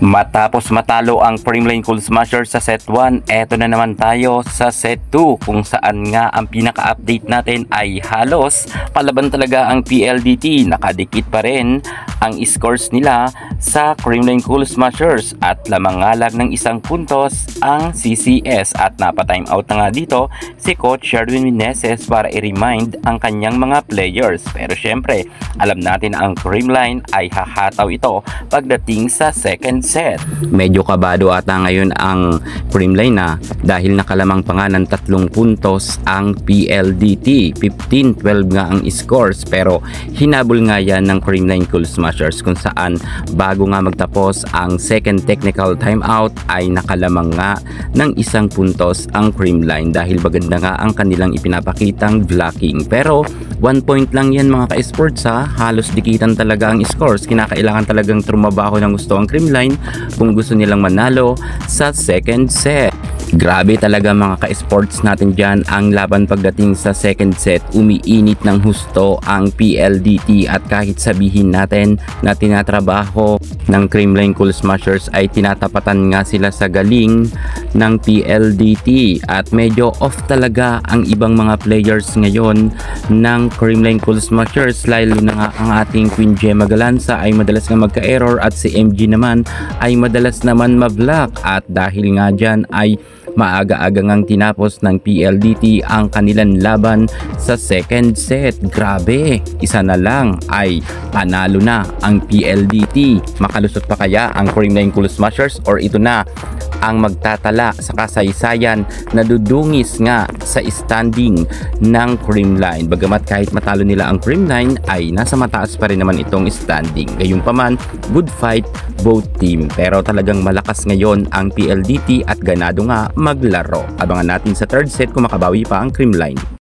Matapos matalo ang Creamline Cool Smasher sa set 1, eto na naman tayo sa set 2 kung saan nga ang pinaka-update natin ay halos palaban talaga ang PLDT. Nakadikit pa rin ang scores nila sa Creamline Cool Smashers at lamang nga lang ng isang puntos ang CCS at napa-time out na nga dito si Coach Sherwin Meneses para i-remind ang kanyang mga players. Pero syempre, alam natin na ang Creamline ay hahataw ito pagdating sa second set. Medyo kabado ata ngayon ang Creamline na dahil nakalamang pa nga ng 3 puntos ang PLDT. 15-12 nga ang scores pero hinabol nga yan ng Creamline Cool Smashers kung saan bago nga magtapos ang second technical timeout ay nakalamang nga ng 1 puntos ang Creamline dahil maganda nga ang kanilang ipinapakitang blocking. Pero 1 point lang yan mga ka-sports ha, halos dikitan talaga ang scores. Kinakailangan talagang trumabaho ng gusto ang Creamline kung gusto nilang manalo sa second set. Grabe talaga mga ka-sports natin dyan ang laban pagdating sa second set. Umiinit ng husto ang PLDT at kahit sabihin natin na tinatrabaho ng Creamline Cool Smashers ay tinatapatan nga sila sa galing ng PLDT at medyo off talaga ang ibang mga players ngayon ng Creamline Cool Smashers, lalo na nga ang ating Queen Gemma Galanza ay madalas nga magka-error at si MG naman ay madalas naman ma-block at dahil nga dyan ay maaga-aga ngang tinapos ng PLDT ang kanilang laban sa second set. Grabe, isa na lang ay panalo na ang PLDT. Makalusot pa kaya ang Creamline Cool Smashers or ito na ang magtatala sa kasaysayan na dudungis nga sa standing ng Creamline? Bagamat kahit matalo nila ang Creamline ay nasa mataas pa rin naman itong standing. Gayunpaman, good fight both team. Pero talagang malakas ngayon ang PLDT at ganado nga maglaro. Abangan natin sa third set kung makabawi pa ang Creamline.